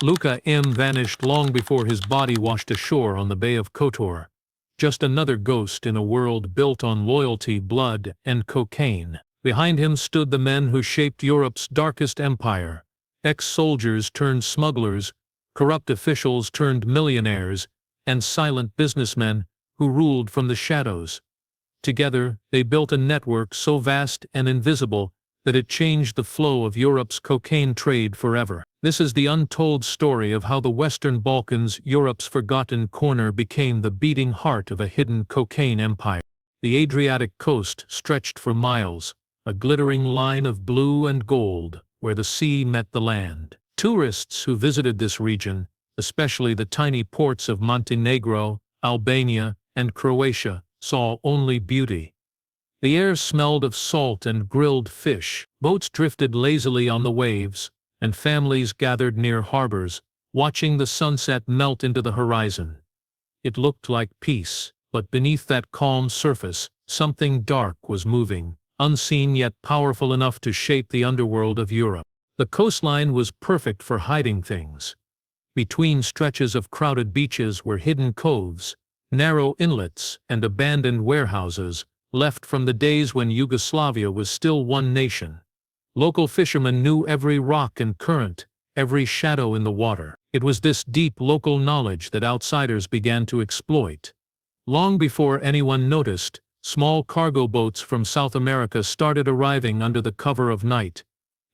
Luka M vanished long before his body washed ashore on the Bay of Kotor. Just another ghost in a world built on loyalty, blood, and cocaine. Behind him stood the men who shaped Europe's darkest empire. Ex-soldiers turned smugglers, corrupt officials turned millionaires, and silent businessmen who ruled from the shadows. Together, they built a network so vast and invisible that it changed the flow of Europe's cocaine trade forever. This is the untold story of how the Western Balkans, Europe's forgotten corner, became the beating heart of a hidden cocaine empire. The Adriatic coast stretched for miles, a glittering line of blue and gold, where the sea met the land. Tourists who visited this region, especially the tiny ports of Montenegro, Albania, and Croatia, saw only beauty. The air smelled of salt and grilled fish, boats drifted lazily on the waves, and families gathered near harbors, watching the sunset melt into the horizon. It looked like peace, but beneath that calm surface, something dark was moving, unseen yet powerful enough to shape the underworld of Europe. The coastline was perfect for hiding things. Between stretches of crowded beaches were hidden coves, narrow inlets, and abandoned warehouses, left from the days when Yugoslavia was still one nation. Local fishermen knew every rock and current, every shadow in the water. It was this deep local knowledge that outsiders began to exploit. Long before anyone noticed, small cargo boats from South America started arriving under the cover of night.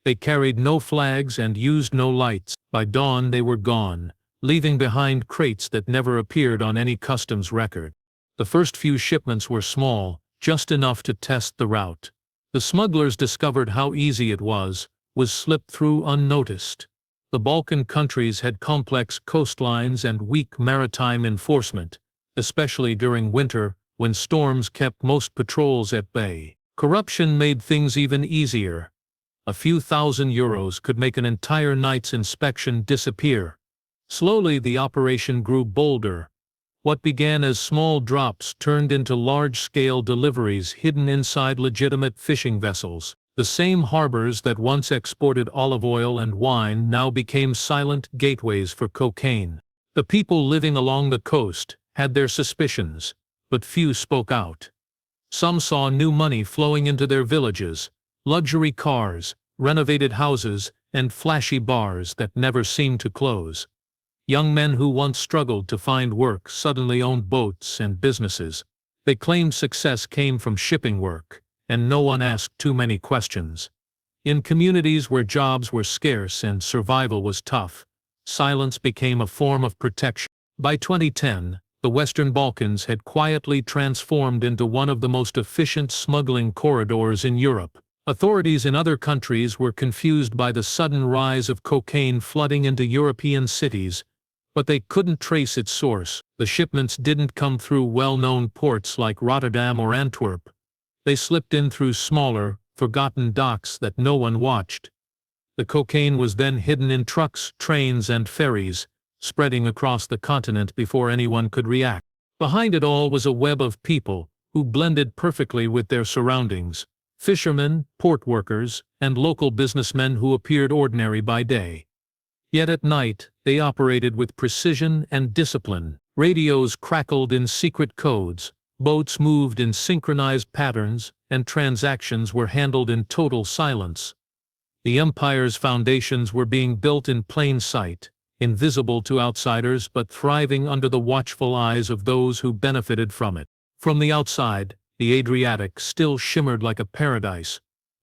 They carried no flags and used no lights. By dawn they were gone, leaving behind crates that never appeared on any customs record. The first few shipments were small, just enough to test the route. The smugglers discovered how easy it was slipped through unnoticed. The Balkan countries had complex coastlines and weak maritime enforcement, especially during winter, when storms kept most patrols at bay. Corruption made things even easier. A few €1,000 could make an entire night's inspection disappear. Slowly the operation grew bolder. What began as small drops turned into large-scale deliveries hidden inside legitimate fishing vessels. The same harbors that once exported olive oil and wine now became silent gateways for cocaine. The people living along the coast had their suspicions, but few spoke out. Some saw new money flowing into their villages, luxury cars, renovated houses, and flashy bars that never seemed to close. Young men who once struggled to find work suddenly owned boats and businesses. They claimed success came from shipping work, and no one asked too many questions. In communities where jobs were scarce and survival was tough, silence became a form of protection. By 2010, the Western Balkans had quietly transformed into one of the most efficient smuggling corridors in Europe. Authorities in other countries were confused by the sudden rise of cocaine flooding into European cities, but they couldn't trace its source. The shipments didn't come through well-known ports like Rotterdam or Antwerp. They slipped in through smaller, forgotten docks that no one watched. The cocaine was then hidden in trucks, trains, and ferries, spreading across the continent before anyone could react. Behind it all was a web of people who blended perfectly with their surroundings. Fishermen, port workers, and local businessmen who appeared ordinary by day. Yet at night, they operated with precision and discipline. Radios crackled in secret codes, boats moved in synchronized patterns, and transactions were handled in total silence. The empire's foundations were being built in plain sight, invisible to outsiders but thriving under the watchful eyes of those who benefited from it. From the outside, the Adriatic still shimmered like a paradise,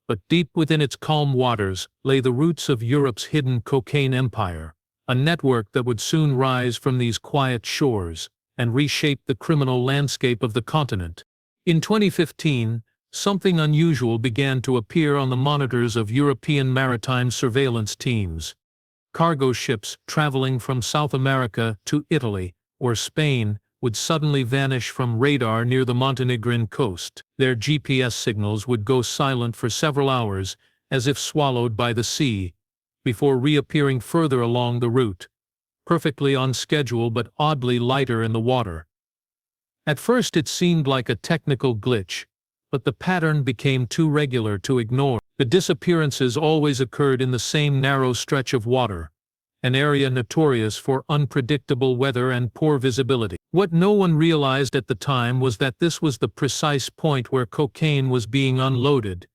but deep within its calm waters lay the roots of Europe's hidden cocaine empire, a network that would soon rise from these quiet shores and reshape the criminal landscape of the continent. In 2015, something unusual began to appear on the monitors of European maritime surveillance teams. Cargo ships traveling from South America to Italy or Spain would suddenly vanish from radar near the Montenegrin coast. Their GPS signals would go silent for several hours, as if swallowed by the sea, before reappearing further along the route, perfectly on schedule but oddly lighter in the water. At first it seemed like a technical glitch, but the pattern became too regular to ignore. The disappearances always occurred in the same narrow stretch of water, an area notorious for unpredictable weather and poor visibility. What no one realized at the time was that this was the precise point where cocaine was being unloaded,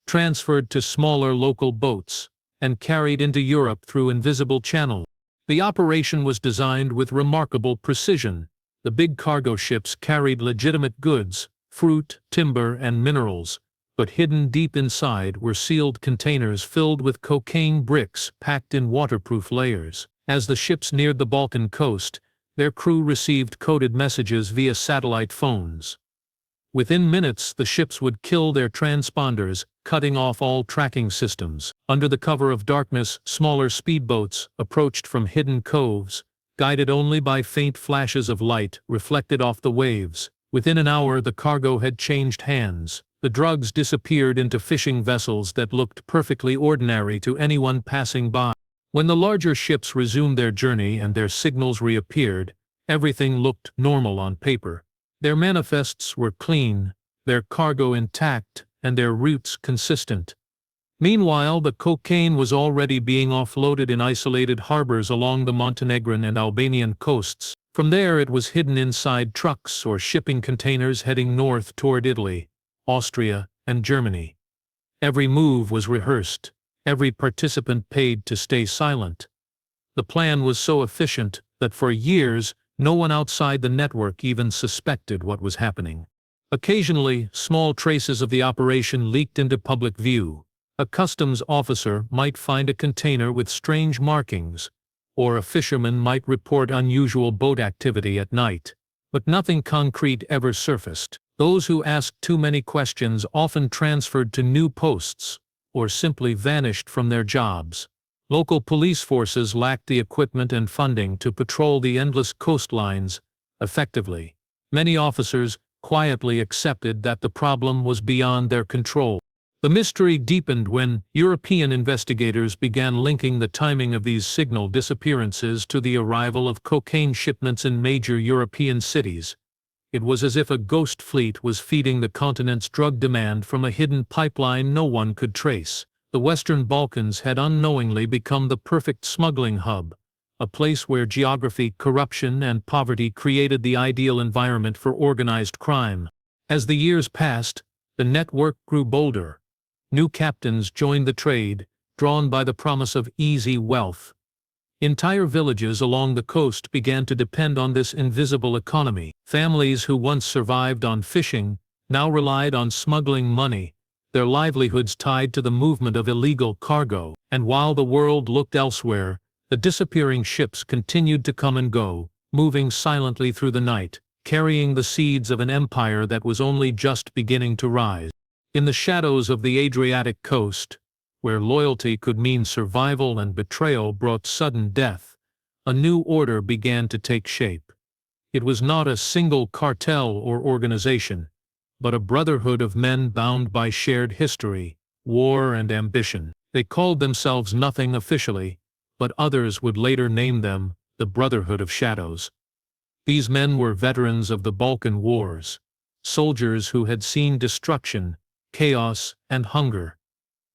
transferred to smaller local boats, and carried into Europe through invisible channels. The operation was designed with remarkable precision. The big cargo ships carried legitimate goods, fruit, timber, and minerals, but hidden deep inside were sealed containers filled with cocaine bricks packed in waterproof layers. As the ships neared the Balkan coast, their crew received coded messages via satellite phones. Within minutes, the ships would kill their transponders, cutting off all tracking systems. Under the cover of darkness, smaller speedboats approached from hidden coves, guided only by faint flashes of light reflected off the waves. Within an hour, the cargo had changed hands. The drugs disappeared into fishing vessels that looked perfectly ordinary to anyone passing by. When the larger ships resumed their journey and their signals reappeared, everything looked normal on paper. Their manifests were clean, their cargo intact, and their routes consistent. Meanwhile, the cocaine was already being offloaded in isolated harbors along the Montenegrin and Albanian coasts. From there, it was hidden inside trucks or shipping containers heading north toward Italy, Austria, and Germany. Every move was rehearsed, every participant paid to stay silent. The plan was so efficient that for years, no one outside the network even suspected what was happening. Occasionally, small traces of the operation leaked into public view. A customs officer might find a container with strange markings, or a fisherman might report unusual boat activity at night. But nothing concrete ever surfaced. Those who asked too many questions often transferred to new posts, or simply vanished from their jobs. Local police forces lacked the equipment and funding to patrol the endless coastlines effectively. Many officers quietly accepted that the problem was beyond their control. The mystery deepened when European investigators began linking the timing of these signal disappearances to the arrival of cocaine shipments in major European cities. It was as if a ghost fleet was feeding the continent's drug demand from a hidden pipeline no one could trace. The Western Balkans had unknowingly become the perfect smuggling hub, a place where geography, corruption, and poverty created the ideal environment for organized crime. As the years passed, the network grew bolder. New captains joined the trade, drawn by the promise of easy wealth. Entire villages along the coast began to depend on this invisible economy. Families who once survived on fishing now relied on smuggling money, their livelihoods tied to the movement of illegal cargo. And while the world looked elsewhere, the disappearing ships continued to come and go, moving silently through the night, carrying the seeds of an empire that was only just beginning to rise. In the shadows of the Adriatic coast, where loyalty could mean survival and betrayal brought sudden death, a new order began to take shape. It was not a single cartel or organization, but a brotherhood of men bound by shared history, war, and ambition. They called themselves nothing officially, but others would later name them the Brotherhood of Shadows. These men were veterans of the Balkan Wars, soldiers who had seen destruction, chaos, and hunger.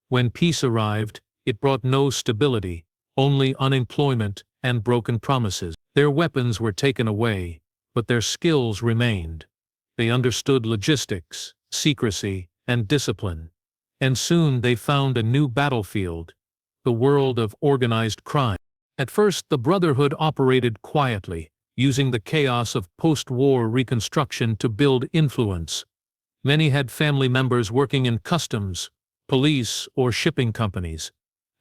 When peace arrived, it brought no stability, only unemployment and broken promises. Their weapons were taken away, but their skills remained. They understood logistics, secrecy, and discipline. And soon they found a new battlefield, the world of organized crime. At first, the Brotherhood operated quietly, using the chaos of post-war reconstruction to build influence. Many had family members working in customs, police, or shipping companies,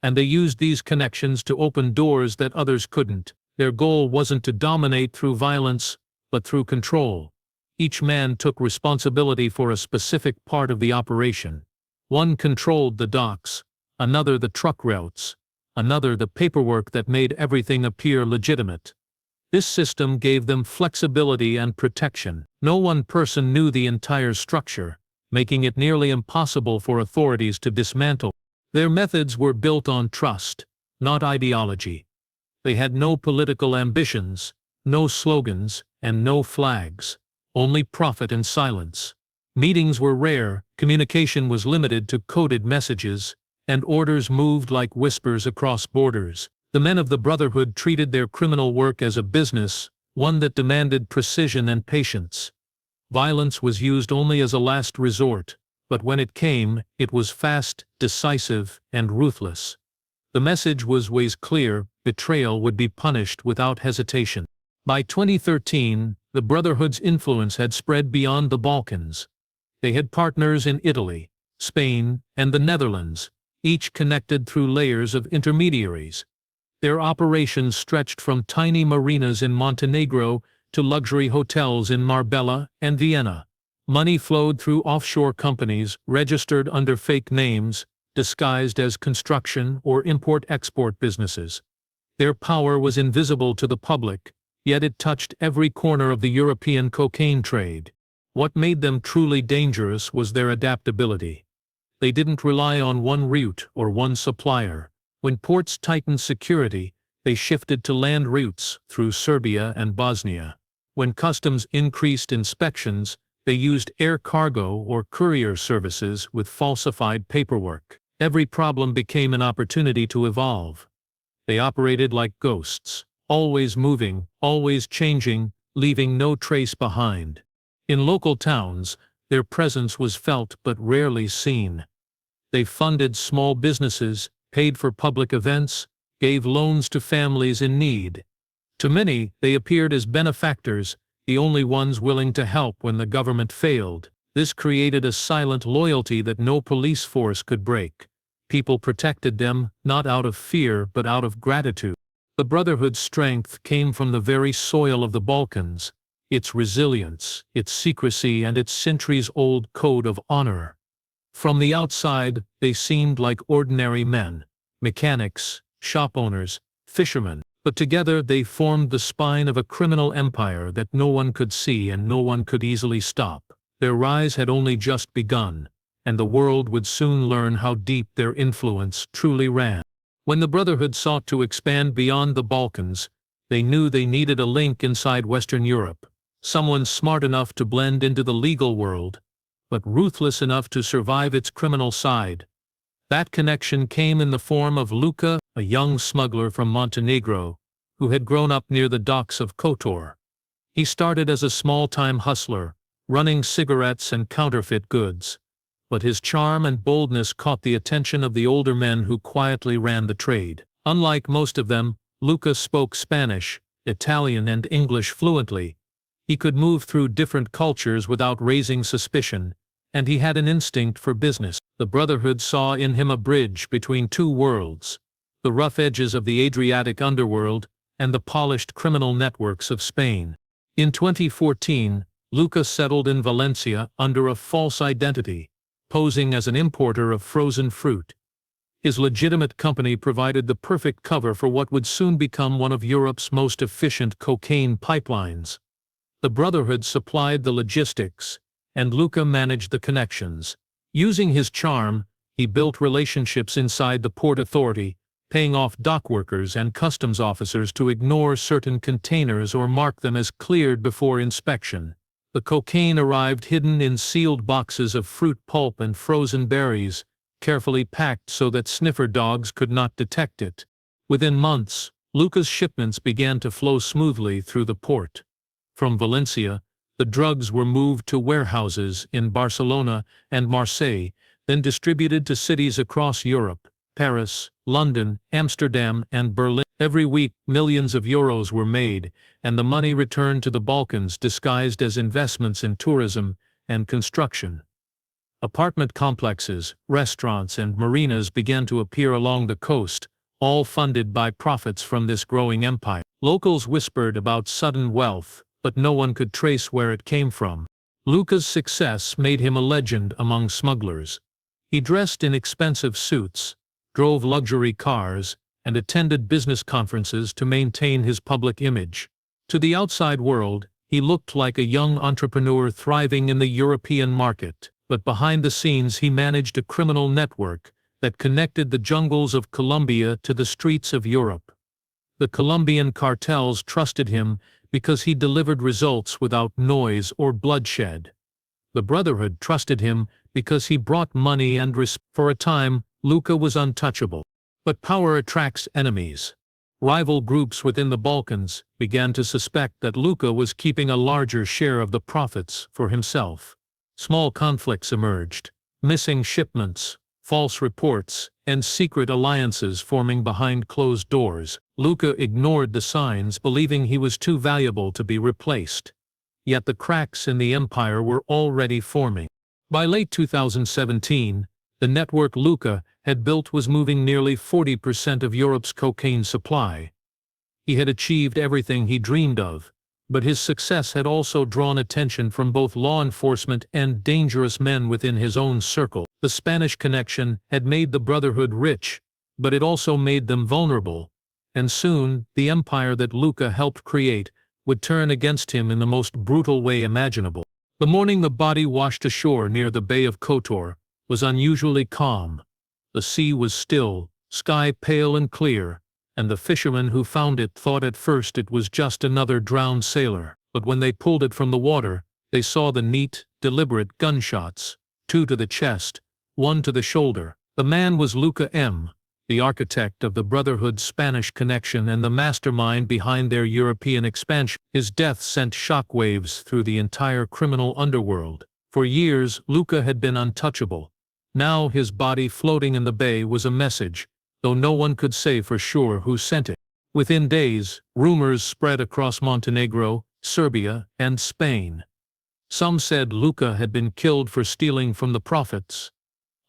and they used these connections to open doors that others couldn't. Their goal wasn't to dominate through violence, but through control. Each man took responsibility for a specific part of the operation. One controlled the docks, another the truck routes, another the paperwork that made everything appear legitimate. This system gave them flexibility and protection. No one person knew the entire structure, making it nearly impossible for authorities to dismantle. Their methods were built on trust, not ideology. They had no political ambitions, no slogans, and no flags. Only profit and silence. Meetings were rare, communication was limited to coded messages, and orders moved like whispers across borders. The men of the Brotherhood treated their criminal work as a business, one that demanded precision and patience. Violence was used only as a last resort, but when it came, it was fast, decisive, and ruthless. The message was always clear: betrayal would be punished without hesitation. By 2013, the Brotherhood's influence had spread beyond the Balkans. They had partners in Italy, Spain, and the Netherlands, each connected through layers of intermediaries. Their operations stretched from tiny marinas in Montenegro to luxury hotels in Marbella and Vienna. Money flowed through offshore companies registered under fake names, disguised as construction or import-export businesses. Their power was invisible to the public, yet it touched every corner of the European cocaine trade. What made them truly dangerous was their adaptability. They didn't rely on one route or one supplier. When ports tightened security, they shifted to land routes through Serbia and Bosnia. When customs increased inspections, they used air cargo or courier services with falsified paperwork. Every problem became an opportunity to evolve. They operated like ghosts, always moving, always changing, leaving no trace behind. In local towns, their presence was felt but rarely seen. They funded small businesses, paid for public events, gave loans to families in need. To many, they appeared as benefactors, the only ones willing to help when the government failed. This created a silent loyalty that no police force could break. People protected them, not out of fear but out of gratitude. The Brotherhood's strength came from the very soil of the Balkans, its resilience, its secrecy, and its centuries-old code of honor. From the outside, they seemed like ordinary men, mechanics, shop owners, fishermen, but together they formed the spine of a criminal empire that no one could see and no one could easily stop. Their rise had only just begun, and the world would soon learn how deep their influence truly ran. When the Brotherhood sought to expand beyond the Balkans, they knew they needed a link inside Western Europe, someone smart enough to blend into the legal world, but ruthless enough to survive its criminal side. That connection came in the form of Luka, a young smuggler from Montenegro, who had grown up near the docks of Kotor. He started as a small-time hustler, running cigarettes and counterfeit goods, but his charm and boldness caught the attention of the older men who quietly ran the trade. Unlike most of them, Luka spoke Spanish, Italian, and English fluently. He could move through different cultures without raising suspicion, and he had an instinct for business. The Brotherhood saw in him a bridge between two worlds, the rough edges of the Adriatic underworld and the polished criminal networks of Spain. In 2014, Luka settled in Valencia under a false identity, posing as an importer of frozen fruit. His legitimate company provided the perfect cover for what would soon become one of Europe's most efficient cocaine pipelines. The Brotherhood supplied the logistics, and Luka managed the connections. Using his charm, he built relationships inside the Port Authority, paying off dock workers and customs officers to ignore certain containers or mark them as cleared before inspection. The cocaine arrived hidden in sealed boxes of fruit pulp and frozen berries, carefully packed so that sniffer dogs could not detect it. Within months, Luka's shipments began to flow smoothly through the port. From Valencia, the drugs were moved to warehouses in Barcelona and Marseille, then distributed to cities across Europe: Paris, London, Amsterdam, and Berlin. Every week, millions of euros were made, and the money returned to the Balkans disguised as investments in tourism and construction. Apartment complexes, restaurants, and marinas began to appear along the coast, all funded by profits from this growing empire. Locals whispered about sudden wealth, but no one could trace where it came from. Luka's success made him a legend among smugglers. He dressed in expensive suits, drove luxury cars, and attended business conferences to maintain his public image. To the outside world, he looked like a young entrepreneur thriving in the European market, but behind the scenes he managed a criminal network that connected the jungles of Colombia to the streets of Europe. The Colombian cartels trusted him because he delivered results without noise or bloodshed. The Brotherhood trusted him because he brought money and respect. For a time, Luka was untouchable. But power attracts enemies. Rival groups within the Balkans began to suspect that Luka was keeping a larger share of the profits for himself. Small conflicts emerged, missing shipments, false reports, and secret alliances forming behind closed doors. Luka ignored the signs, believing he was too valuable to be replaced. Yet the cracks in the empire were already forming. By late 2017, the network Luka had built was moving nearly 40% of Europe's cocaine supply. He had achieved everything he dreamed of, but his success had also drawn attention from both law enforcement and dangerous men within his own circle. The Spanish connection had made the Brotherhood rich, but it also made them vulnerable, and soon the empire that Luka helped create would turn against him in the most brutal way imaginable. The morning the body washed ashore near the Bay of Kotor was unusually calm. The sea was still, sky pale and clear, and the fishermen who found it thought at first it was just another drowned sailor. But when they pulled it from the water, they saw the neat, deliberate gunshots, 2 to the chest, 1 to the shoulder. The man was Luka M, the architect of the Brotherhood's Spanish connection and the mastermind behind their European expansion. His death sent shockwaves through the entire criminal underworld. For years, Luka had been untouchable. Now his body floating in the bay was a message, though no one could say for sure who sent it. Within days, rumors spread across Montenegro, Serbia, and Spain. Some said Luka had been killed for stealing from the profits.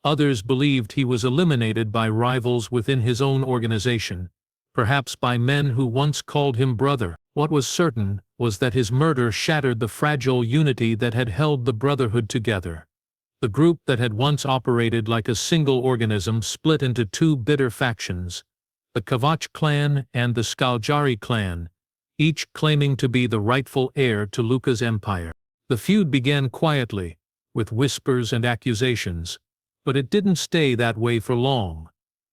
Others believed he was eliminated by rivals within his own organization, perhaps by men who once called him brother. What was certain was that his murder shattered the fragile unity that had held the Brotherhood together. The group that had once operated like a single organism split into 2 bitter factions, the Kavač Clan and the Škaljari Clan, each claiming to be the rightful heir to Luka's empire. The feud began quietly, with whispers and accusations, but it didn't stay that way for long.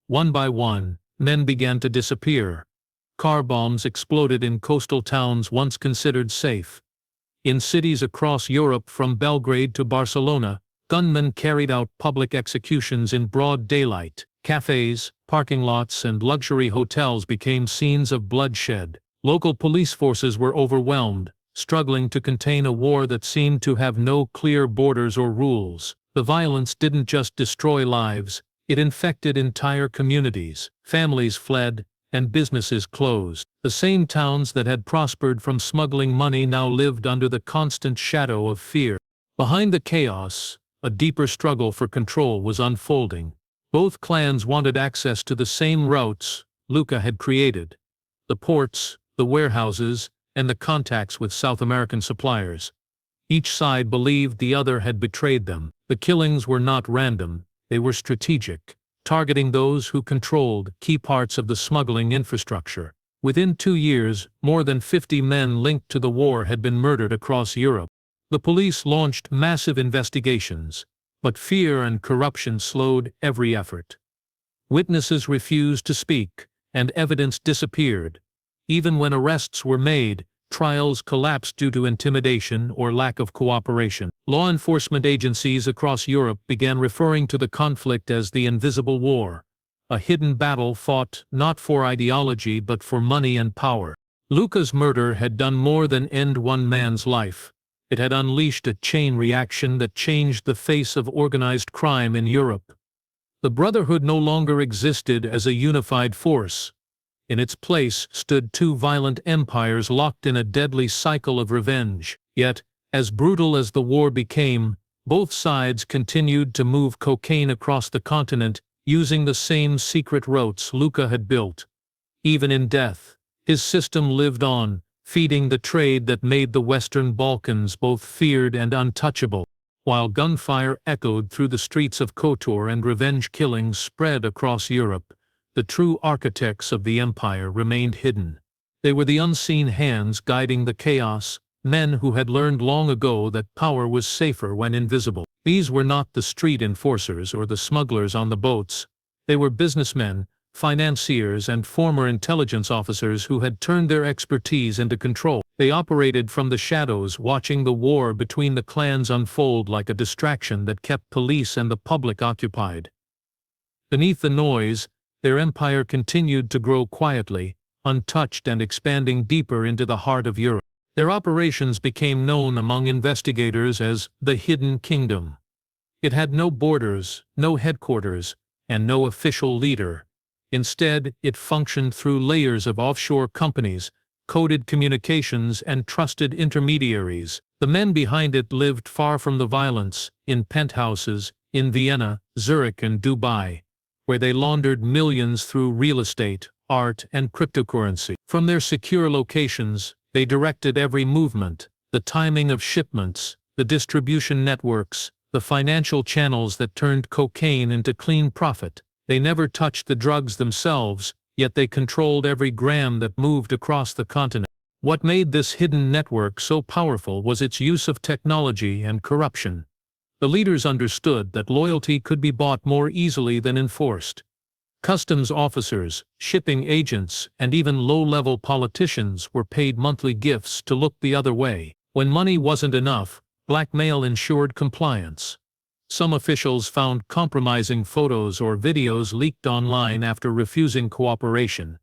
One by one, men began to disappear. Car bombs exploded in coastal towns once considered safe. In cities across Europe from Belgrade to Barcelona, gunmen carried out public executions in broad daylight. Cafes, parking lots, and luxury hotels became scenes of bloodshed. Local police forces were overwhelmed, struggling to contain a war that seemed to have no clear borders or rules. The violence didn't just destroy lives, it infected entire communities. Families fled, and businesses closed. The same towns that had prospered from smuggling money now lived under the constant shadow of fear. Behind the chaos, a deeper struggle for control was unfolding. Both clans wanted access to the same routes Luka had created: the ports, the warehouses, and the contacts with South American suppliers. Each side believed the other had betrayed them. The killings were not random, they were strategic, targeting those who controlled key parts of the smuggling infrastructure. Within 2 years, more than 50 men linked to the war had been murdered across Europe. The police launched massive investigations, but fear and corruption slowed every effort. Witnesses refused to speak, and evidence disappeared. Even when arrests were made, trials collapsed due to intimidation or lack of cooperation. Law enforcement agencies across Europe began referring to the conflict as the Invisible War, a hidden battle fought not for ideology but for money and power. Luka's murder had done more than end one man's life. It had unleashed a chain reaction that changed the face of organized crime in Europe. The Brotherhood no longer existed as a unified force. In its place stood 2 violent empires locked in a deadly cycle of revenge. Yet, as brutal as the war became, both sides continued to move cocaine across the continent using the same secret routes Luka had built. Even in death, his system lived on, feeding the trade that made the Western Balkans both feared and untouchable. While gunfire echoed through the streets of Kotor and revenge killings spread across Europe, the true architects of the empire remained hidden. They were the unseen hands guiding the chaos, men who had learned long ago that power was safer when invisible. These were not the street enforcers or the smugglers on the boats. They were businessmen, financiers, and former intelligence officers who had turned their expertise into control. They operated from the shadows, watching the war between the clans unfold like a distraction that kept police and the public occupied. Beneath the noise, their empire continued to grow quietly, untouched and expanding deeper into the heart of Europe. Their operations became known among investigators as the Hidden Kingdom. It had no borders, no headquarters, and no official leader. Instead, it functioned through layers of offshore companies, coded communications, and trusted intermediaries. The men behind it lived far from the violence, in penthouses, in Vienna, Zurich, and Dubai, where they laundered millions through real estate, art, and cryptocurrency. From their secure locations, they directed every movement, the timing of shipments, the distribution networks, the financial channels that turned cocaine into clean profit. They never touched the drugs themselves, yet they controlled every gram that moved across the continent. What made this hidden network so powerful was its use of technology and corruption. The leaders understood that loyalty could be bought more easily than enforced. Customs officers, shipping agents, and even low-level politicians were paid monthly gifts to look the other way. When money wasn't enough, blackmail ensured compliance. Some officials found compromising photos or videos leaked online after refusing cooperation.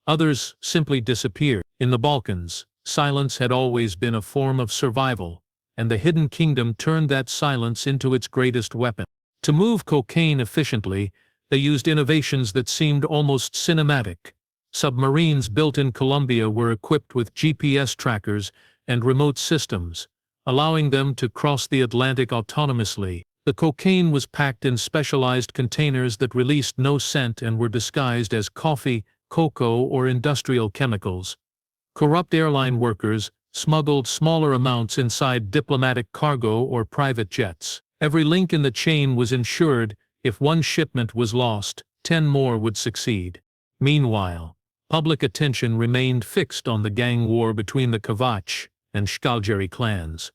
Others simply disappeared. In the Balkans, silence had always been a form of survival, and the Hidden Kingdom turned that silence into its greatest weapon. To move cocaine efficiently, they used innovations that seemed almost cinematic. Submarines built in Colombia were equipped with GPS trackers and remote systems, allowing them to cross the Atlantic autonomously. The cocaine was packed in specialized containers that released no scent and were disguised as coffee, cocoa, or industrial chemicals. Corrupt airline workers smuggled smaller amounts inside diplomatic cargo or private jets. Every link in the chain was ensured. If one shipment was lost, 10 more would succeed. Meanwhile, public attention remained fixed on the gang war between the Kavač and Škaljari clans.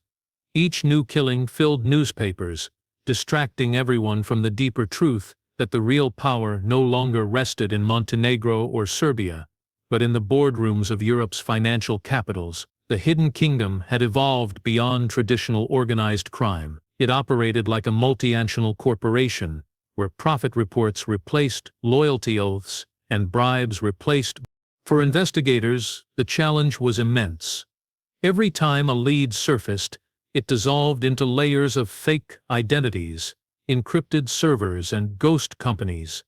Each new killing filled newspapers, distracting everyone from the deeper truth that the real power no longer rested in Montenegro or Serbia, but in the boardrooms of Europe's financial capitals. The Hidden Kingdom had evolved beyond traditional organized crime. It operated like a multinational corporation, where profit reports replaced loyalty oaths and bribes replaced. For investigators, the challenge was immense. Every time a lead surfaced, it dissolved into layers of fake identities, encrypted servers, and ghost companies.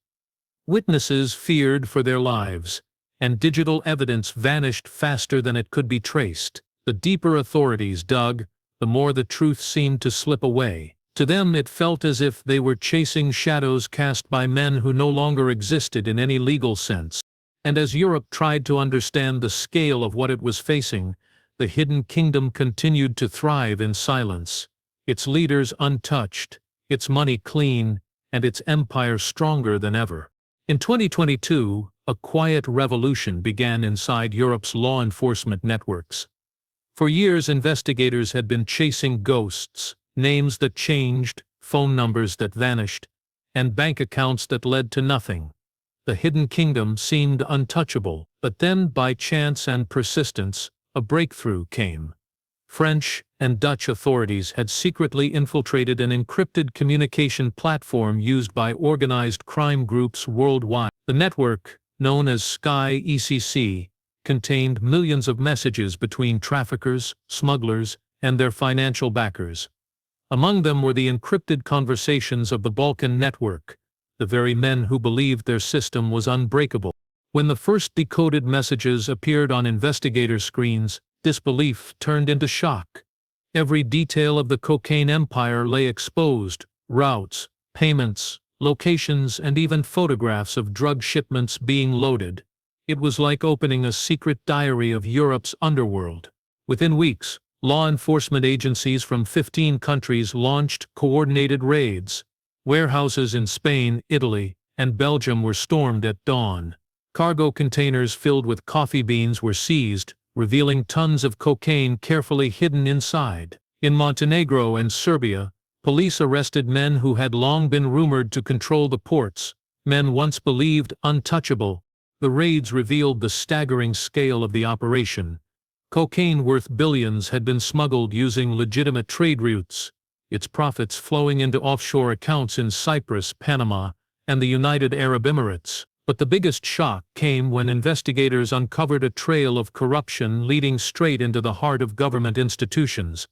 Witnesses feared for their lives, and digital evidence vanished faster than it could be traced. The deeper authorities dug, the more the truth seemed to slip away. To them it felt as if they were chasing shadows cast by men who no longer existed in any legal sense. And as Europe tried to understand the scale of what it was facing, the Hidden Kingdom continued to thrive in silence, its leaders untouched, its money clean, and its empire stronger than ever. In 2022, a quiet revolution began inside Europe's law enforcement networks. For years, investigators had been chasing ghosts, names that changed, phone numbers that vanished, and bank accounts that led to nothing. The Hidden Kingdom seemed untouchable, but then, by chance and persistence, a breakthrough came. French and Dutch authorities had secretly infiltrated an encrypted communication platform used by organized crime groups worldwide. The network, known as SkyECC, contained millions of messages between traffickers, smugglers, and their financial backers. Among them were the encrypted conversations of the Balkan network, the very men who believed their system was unbreakable. When the first decoded messages appeared on investigator screens, disbelief turned into shock. Every detail of the cocaine empire lay exposed: routes, payments, locations, and even photographs of drug shipments being loaded. It was like opening a secret diary of Europe's underworld. Within weeks, law enforcement agencies from 15 countries launched coordinated raids. Warehouses in Spain, Italy, and Belgium were stormed at dawn. Cargo containers filled with coffee beans were seized, revealing tons of cocaine carefully hidden inside. In Montenegro and Serbia, police arrested men who had long been rumored to control the ports, men once believed untouchable. The raids revealed the staggering scale of the operation. Cocaine worth billions had been smuggled using legitimate trade routes, its profits flowing into offshore accounts in Cyprus, Panama, and the United Arab Emirates. But the biggest shock came when investigators uncovered a trail of corruption leading straight into the heart of government institutions.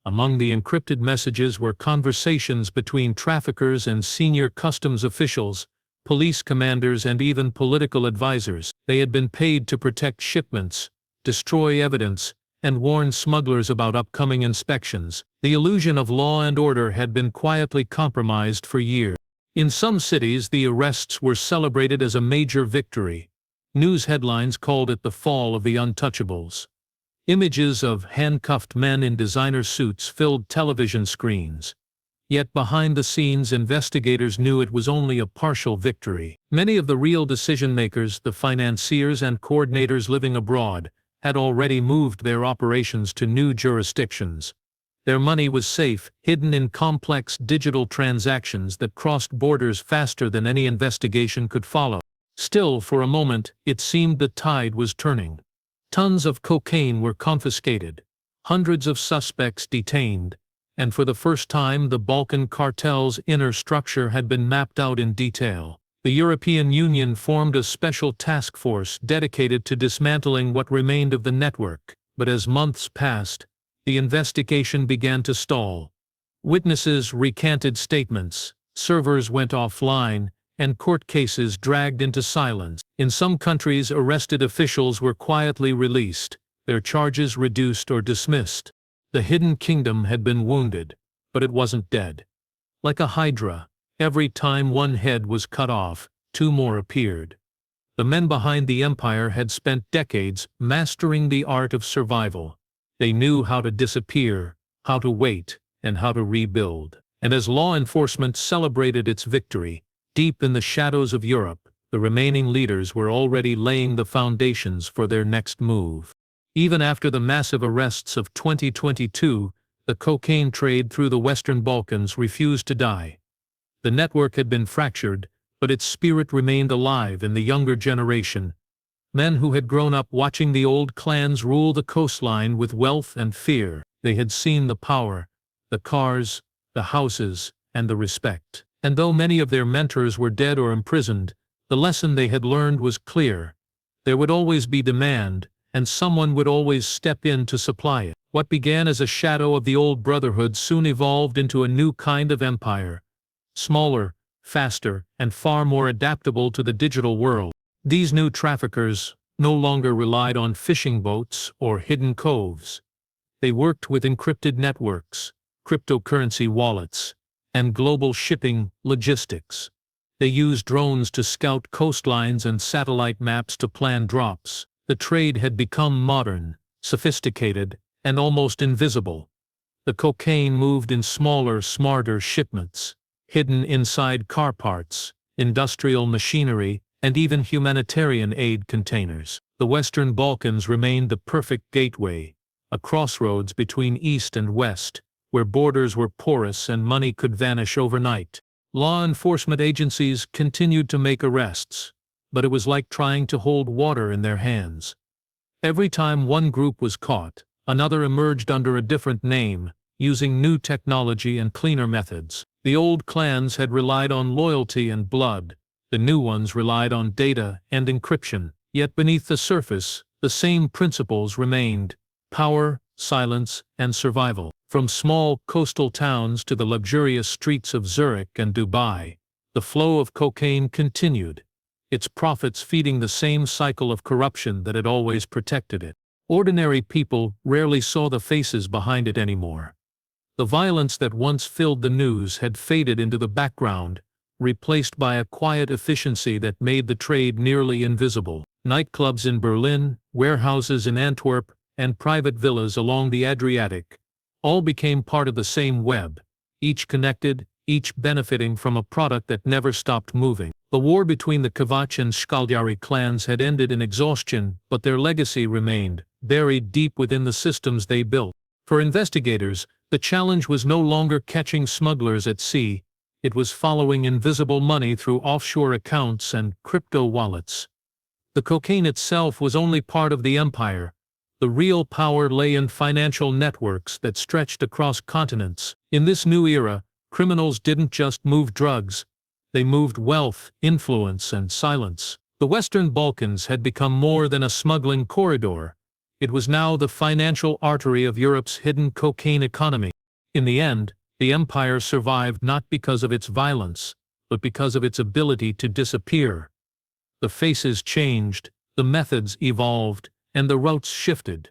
Among the encrypted messages were conversations between traffickers and senior customs officials, police commanders, and even political advisors. They had been paid to protect shipments, destroy evidence, and warn smugglers about upcoming inspections. The illusion of law and order had been quietly compromised for years. In some cities, the arrests were celebrated as a major victory. News headlines called it the fall of the untouchables. Images of handcuffed men in designer suits filled television screens. Yet behind the scenes, investigators knew it was only a partial victory. Many of the real decision-makers, the financiers and coordinators living abroad, had already moved their operations to new jurisdictions. Their money was safe, hidden in complex digital transactions that crossed borders faster than any investigation could follow. Still, for a moment, it seemed the tide was turning. Tons of cocaine were confiscated, hundreds of suspects detained, and for the first time the Balkan cartel's inner structure had been mapped out in detail. The European Union formed a special task force dedicated to dismantling what remained of the network, but as months passed, the investigation began to stall. Witnesses recanted statements, servers went offline, and court cases dragged into silence. In some countries, arrested officials were quietly released, their charges reduced or dismissed. The hidden kingdom had been wounded, but it wasn't dead. Like a hydra, every time one head was cut off, two more appeared. The men behind the empire had spent decades mastering the art of survival. They knew how to disappear, how to wait, and how to rebuild. And as law enforcement celebrated its victory, deep in the shadows of Europe, the remaining leaders were already laying the foundations for their next move. Even after the massive arrests of 2022, the cocaine trade through the Western Balkans refused to die. The network had been fractured, but its spirit remained alive in the younger generation. Men who had grown up watching the old clans rule the coastline with wealth and fear. They had seen the power, the cars, the houses, and the respect. And though many of their mentors were dead or imprisoned, the lesson they had learned was clear. There would always be demand, and someone would always step in to supply it. What began as a shadow of the old brotherhood soon evolved into a new kind of empire. Smaller, faster, and far more adaptable to the digital world. These new traffickers no longer relied on fishing boats or hidden coves. They worked with encrypted networks, cryptocurrency wallets, and global shipping logistics. They used drones to scout coastlines and satellite maps to plan drops. The trade had become modern, sophisticated, and almost invisible. The cocaine moved in smaller, smarter shipments, hidden inside car parts, industrial machinery, and even humanitarian aid containers. The Western Balkans remained the perfect gateway, a crossroads between East and West, where borders were porous and money could vanish overnight. Law enforcement agencies continued to make arrests, but it was like trying to hold water in their hands. Every time one group was caught, another emerged under a different name, using new technology and cleaner methods. The old clans had relied on loyalty and blood. The new ones relied on data and encryption. Yet beneath the surface, the same principles remained: power, silence, and survival. From small coastal towns to the luxurious streets of Zurich and Dubai, the flow of cocaine continued, its profits feeding the same cycle of corruption that had always protected it. Ordinary people rarely saw the faces behind it anymore. The violence that once filled the news had faded into the background, replaced by a quiet efficiency that made the trade nearly invisible. Nightclubs in Berlin, warehouses in Antwerp, and private villas along the Adriatic all became part of the same web, each connected, each benefiting from a product that never stopped moving. The war between the Kavač and Škaljari clans had ended in exhaustion, but their legacy remained, buried deep within the systems they built. For investigators, the challenge was no longer catching smugglers at sea, it was following invisible money through offshore accounts and crypto wallets. The cocaine itself was only part of the empire. The real power lay in financial networks that stretched across continents. In this new era, criminals didn't just move drugs, They moved wealth, influence, and silence. The Western Balkans had become more than a smuggling corridor. It was now the financial artery of Europe's hidden cocaine economy. In the end, the empire survived not because of its violence, but because of its ability to disappear. The faces changed, the methods evolved, and the routes shifted.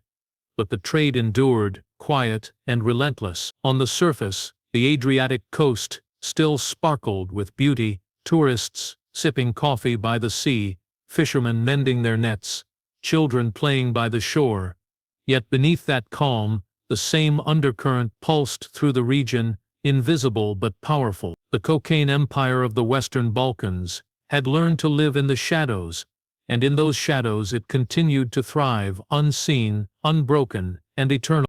But the trade endured, quiet and relentless. On the surface, the Adriatic coast still sparkled with beauty, tourists sipping coffee by the sea, fishermen mending their nets, children playing by the shore. Yet beneath that calm, the same undercurrent pulsed through the region, invisible but powerful. The cocaine empire of the Western Balkans had learned to live in the shadows, and in those shadows it continued to thrive, unseen, unbroken, and eternal.